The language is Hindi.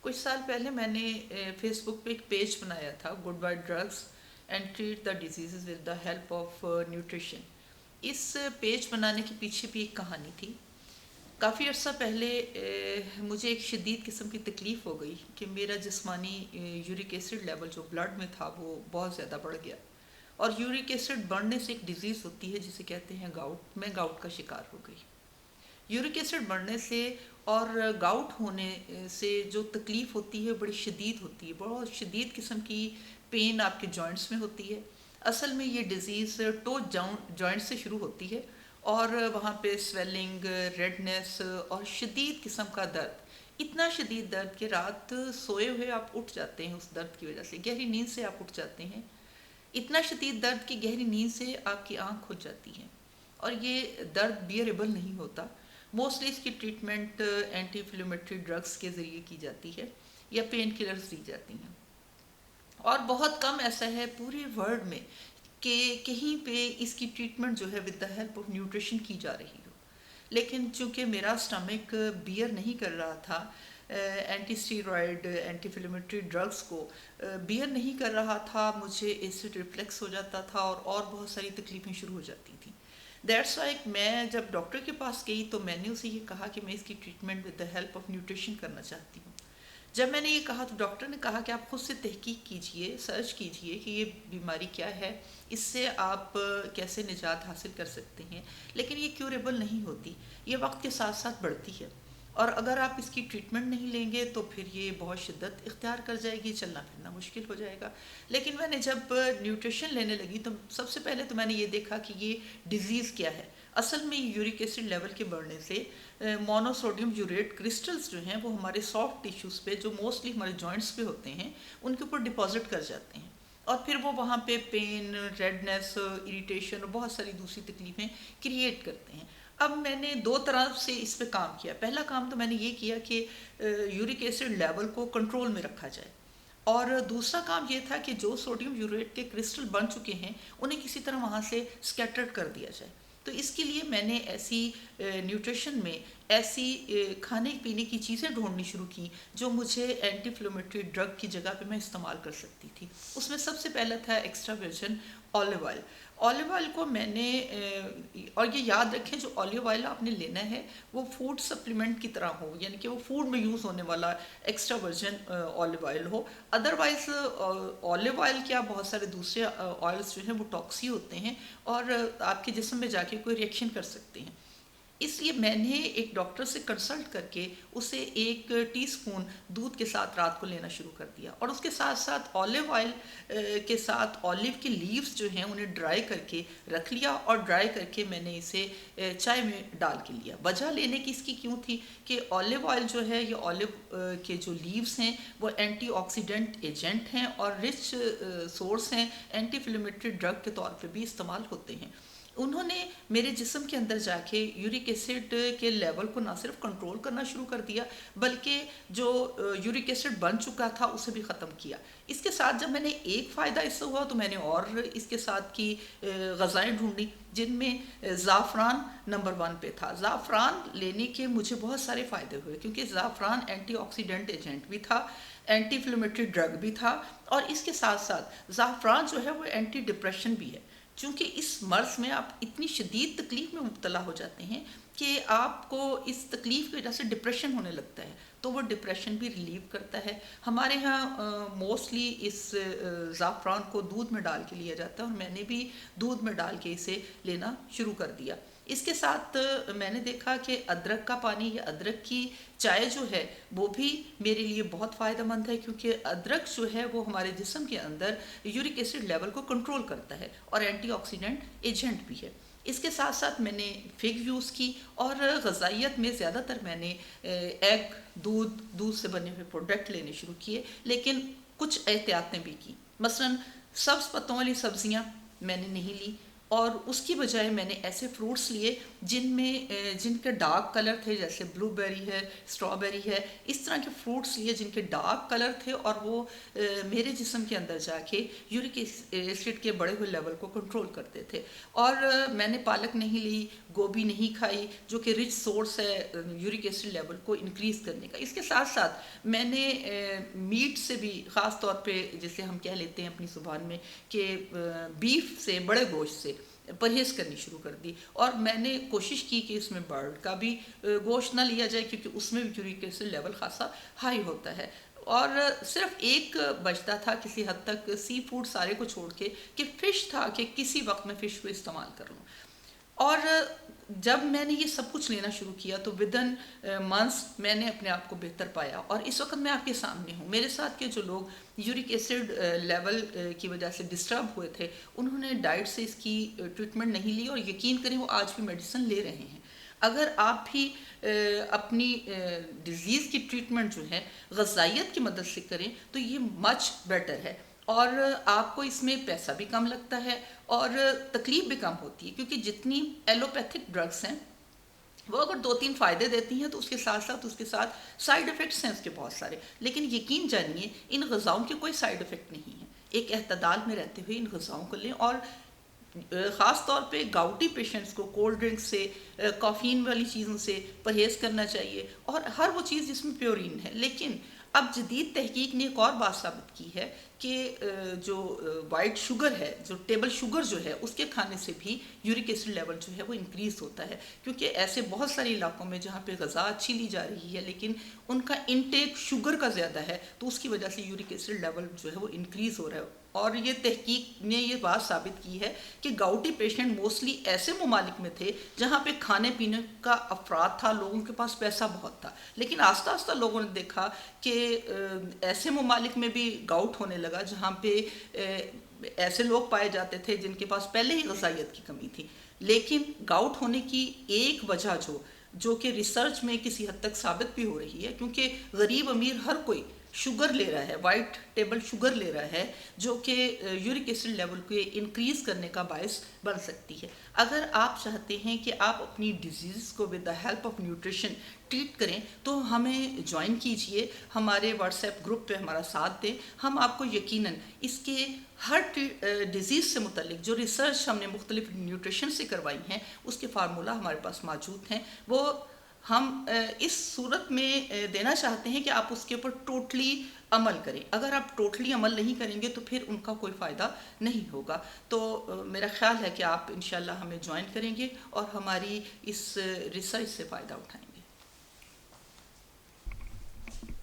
कुछ साल पहले मैंने फेसबुक पे एक पेज बनाया था, goodbye drugs and treat the disease with the help of nutrition. इस पेज बनाने के पीछे भी एक कहानी थी। काफ़ी अर्सा पहले मुझे एक शदीद किस्म की तकलीफ़ हो गई कि मेरा जिस्मानी यूरिक एसिड लेवल जो ब्लड में था वो बहुत ज़्यादा बढ़ गया। और यूरिक एसिड बढ़ने से एक डिज़ीज़ होती है जिसे कहते हैं गाउट। मैं गाउट का शिकार हो गई। यूरिक एसिड बढ़ने से और गाउट होने से जो तकलीफ़ होती है बड़ी शदीद होती है, बहुत शदीद किस्म की पेन आपके जॉइंट्स में होती है। असल में ये डिज़ीज़ टो जॉइंट से शुरू होती है और वहाँ पे स्वेलिंग, रेडनेस और शदीद किस्म का दर्द। इतना शदीद दर्द कि रात सोए हुए आप उठ जाते हैं उस दर्द की वजह से, गहरी नींद से आप उठ जाते हैं। इतना शदीद दर्द कि गहरी नींद से आपकी आँख खुल जाती है और ये दर्द बियरेबल नहीं होता। मोस्टली इसकी ट्रीटमेंट एंटी इन्फ्लेमेटरी ड्रग्स के ज़रिए की जाती है या पेन किलर्स दी जाती हैं। और बहुत कम ऐसा है पूरे वर्ल्ड में कि कहीं पे इसकी ट्रीटमेंट जो है with the help of nutrition की जा रही हो। लेकिन चूंकि मेरा स्टमक बियर नहीं कर रहा था anti steroid anti inflammatory drugs को, बियर नहीं कर रहा था, मुझे एसिड रिफ्लेक्स हो जाता था और बहुत सारी तकलीफ़ें शुरू हो जाती थी। दैट्स वाई मैं जब डॉक्टर के पास गई तो मैंने उसे ये कहा कि मैं इसकी treatment with the help of nutrition करना चाहती हूँ। जब मैंने ये कहा तो डॉक्टर ने कहा कि आप खुद से तहकीक कीजिए, सर्च कीजिए कि ये बीमारी क्या है, इससे आप कैसे निजात हासिल कर सकते हैं। लेकिन ये क्यूरेबल नहीं होती, ये वक्त के साथ साथ बढ़ती है और अगर आप इसकी ट्रीटमेंट नहीं लेंगे तो फिर ये बहुत शिद्दत इख्तियार कर जाएगी, चलना फिरना मुश्किल हो जाएगा। लेकिन मैंने जब न्यूट्रिशन लेने लगी तो सबसे पहले तो मैंने ये देखा कि ये डिज़ीज़ क्या है। असल में यूरिक एसिड लेवल के बढ़ने से मोनोसोडियम यूरेट क्रिस्टल्स जो हैं वो हमारे सॉफ्ट टिश्यूज़ पे, जो मोस्टली हमारे जॉइंट्स पे होते हैं, उनके ऊपर डिपॉजिट कर जाते हैं और फिर वो वहाँ पे पेन, रेडनेस, इरिटेशन और बहुत सारी दूसरी तकलीफ़ें क्रिएट करते हैं। अब मैंने दो तरह से इस पे काम किया। पहला काम तो मैंने ये किया कि यूरिक एसिड लेवल को कंट्रोल में रखा जाए और दूसरा काम ये था कि जो सोडियम यूरेट के क्रिस्टल बन चुके हैं उन्हें किसी तरह वहाँ से स्कैटर्ड कर दिया जाए। तो इसके लिए मैंने ऐसी न्यूट्रिशन में ऐसी खाने पीने की चीज़ें ढूंढनी शुरू की जो मुझे एंटी इन्फ्लेमेटरी ड्रग की जगह पे मैं इस्तेमाल कर सकती थी। उसमें सबसे पहला था extra virgin olive oil. Olive oil को मैंने और ये याद रखें जो ऑलिव ऑयल आपने लेना है वो फूड सप्लीमेंट की तरह हो, यानी कि वो फूड में यूज़ होने वाला एक्स्ट्रा वर्जिन ऑलिव ऑयल हो। अदरवाइज़ ऑलिव ऑयल क्या बहुत सारे दूसरे ऑयल्स जो हैं वो टॉक्सी होते हैं और आपके जिस्म में जाके कोई रिएक्शन कर सकते हैं। इसलिए मैंने एक डॉक्टर से कंसल्ट करके उसे 1 टीस्पून दूध के साथ रात को लेना शुरू कर दिया और उसके साथ साथ ऑलिव ऑयल के साथ ऑलिव के लीव्स जो हैं उन्हें ड्राई करके रख लिया और ड्राई करके मैंने इसे चाय में डाल के लिया। वजह लेने की इसकी क्यों थी कि ऑलिव ऑयल जो है ये ऑलिव के जो लीव्स हैं वो एंटीऑक्सीडेंट एजेंट हैं और रिच सोर्स हैं, एंटी इन्फ्लेमेटरी ड्रग के तौर पर भी इस्तेमाल होते हैं। उन्होंने मेरे जिस्म के अंदर जाके यूरिक एसिड के लेवल को ना सिर्फ कंट्रोल करना शुरू कर दिया बल्कि जो यूरिक एसिड बन चुका था उसे भी ख़त्म किया। इसके साथ जब मैंने एक फ़ायदा इससे हुआ तो मैंने और इसके साथ की ग़ज़ाएँ ढूंढी जिनमें ज़ाफ़रान नंबर 1 पे था। ज़ाफ़रान लेने के मुझे बहुत सारे फ़ायदे हुए क्योंकि ज़ाफ़रान एंटीऑक्सीडेंट एजेंट भी था, एंटी इन्फ्लेमेटरी ड्रग भी था और इसके साथ साथ ज़ाफ़रान जो है वो एंटी डिप्रेशन भी है। चूँकि इस मर्ज़ में आप इतनी शदीद तकलीफ़ में मुब्तला हो जाते हैं कि आपको इस तकलीफ़ की वजह से डिप्रेशन होने लगता है, तो वो डिप्रेशन भी रिलीव करता है। हमारे यहाँ मोस्टली इस ज़ाफ़रान को दूध में डाल के लिया जाता है और मैंने भी दूध में डाल के इसे लेना शुरू कर दिया। इसके साथ मैंने देखा कि अदरक का पानी या अदरक की चाय जो है वो भी मेरे लिए बहुत फ़ायदेमंद है क्योंकि अदरक जो है वो हमारे जिस्म के अंदर यूरिक एसिड लेवल को कंट्रोल करता है और एंटीऑक्सीडेंट एजेंट भी है। इसके साथ साथ मैंने फिग यूज़ की और ग़ज़ाइयत में ज़्यादातर मैंने एग, दूध से बने हुए प्रोडक्ट लेने शुरू किए, लेकिन कुछ एहतियातें भी की। मसलन सब्ज़ पत्तों वाली सब्ज़ियाँ मैंने नहीं ली और उसकी बजाय मैंने ऐसे फ्रूट्स लिए जिनके डार्क कलर थे, जैसे ब्लूबेरी है, स्ट्रॉबेरी है, इस तरह के फ्रूट्स लिए जिनके डार्क कलर थे और वो मेरे जिस्म के अंदर जाके यूरिक एसिड के बढ़े हुए लेवल को कंट्रोल करते थे। और मैंने पालक नहीं ली, गोभी नहीं खाई, जो कि रिच सोर्स है यूरिक एसिड लेवल को इंक्रीज़ करने का। इसके साथ साथ मैंने मीट से भी, ख़ास तौर पे जिसे हम कह लेते हैं अपनी ज़ुबान में कि बीफ से, बड़े गोश्त से परहेज़ करनी शुरू कर दी। और मैंने कोशिश की कि इसमें बर्ड का भी गोश्त ना लिया जाए, क्योंकि उसमें भी यूरिक एसिड लेवल खासा हाई होता है। और सिर्फ एक बचता था किसी हद तक सी फूड सारे को छोड़ के, कि फ़िश था कि किसी वक्त मैं फ़िश को इस्तेमाल कर लूँ। और जब मैंने ये सब कुछ लेना शुरू किया तो विदिन मंथ्स मैंने अपने आप को बेहतर पाया। और इस वक्त मैं आपके सामने हूँ। मेरे साथ के जो लोग यूरिक एसिड लेवल की वजह से डिस्टर्ब हुए थे, उन्होंने डाइट से इसकी ट्रीटमेंट नहीं ली, और यकीन करें वो आज भी मेडिसिन ले रहे हैं। अगर आप भी अपनी डिज़ीज़ की ट्रीटमेंट जो है ग़िज़ाइयत की मदद से करें तो ये मच बेटर है। और आपको इसमें पैसा भी कम लगता है और तकलीफ भी कम होती है, क्योंकि जितनी एलोपैथिक ड्रग्स हैं वो अगर 2-3 फ़ायदे देती हैं तो उसके साथ साइड इफ़ेक्ट्स हैं उसके बहुत सारे। लेकिन यकीन जानिए इन ग़िज़ाओं के कोई साइड इफ़ेक्ट नहीं है। एक एहतदाल में रहते हुए इन ग़िज़ाओं को लें। और ख़ास तौर पे गाउटी पेशेंट्स को कोल्ड ड्रिंक्स से, कैफ़ीन वाली चीज़ों से परहेज़ करना चाहिए, और हर वो चीज़ जिसमें प्योरीन है। लेकिन अब जदीद तहकीक ने एक और बात साबित की है कि जो वाइट शुगर है, जो टेबल शुगर जो है, उसके खाने से भी यूरिक एसिड लेवल जो है वो इंक्रीज़ होता है। क्योंकि ऐसे बहुत सारे इलाकों में जहाँ पे ग़िज़ा अच्छी ली जा रही है लेकिन उनका इंटेक शुगर का ज़्यादा है, तो उसकी वजह से यूरिक एसिड लेवल जो है वो इंक्रीज़ हो रहा है। और ये तहकीक ने ये बात साबित की है कि गाउटी पेशेंट मोस्टली ऐसे ममालिक में थे जहाँ पे खाने पीने का अफराद था, लोगों के पास पैसा बहुत था। लेकिन आस्ता आस्ता लोगों ने देखा कि ऐसे ममालिक में भी गाउट होने लगा जहाँ पे ऐसे लोग पाए जाते थे जिनके पास पहले ही ग़िज़ाइयत की कमी थी। लेकिन गाउट होने की एक वजह जो कि रिसर्च में किसी हद तक साबित भी हो रही है, क्योंकि गरीब अमीर हर कोई शुगर ले रहा है, वाइट टेबल शुगर ले रहा है, जो कि यूरिक एसिड लेवल को इंक्रीज़ करने का बायस बन सकती है। अगर आप चाहते हैं कि आप अपनी डिजीज़ को with the help of nutrition treat करें तो हमें ज्वाइन कीजिए, हमारे व्हाट्सएप ग्रुप पे हमारा साथ दें। हम आपको यकीनन इसके हर डिज़ीज़ से मुतल्लिक जो रिसर्च हमने मुख्तलिफ न्यूट्रिशन से करवाई हैं उसके फार्मूला हमारे पास मौजूद हैं। वो हम इस सूरत में देना चाहते हैं कि आप उसके ऊपर टोटली अमल करें। अगर आप टोटली अमल नहीं करेंगे तो फिर उनका कोई फ़ायदा नहीं होगा। तो मेरा ख्याल है कि आप इंशाल्लाह हमें ज्वाइन करेंगे और हमारी इस रिसर्च से फ़ायदा उठाएंगे।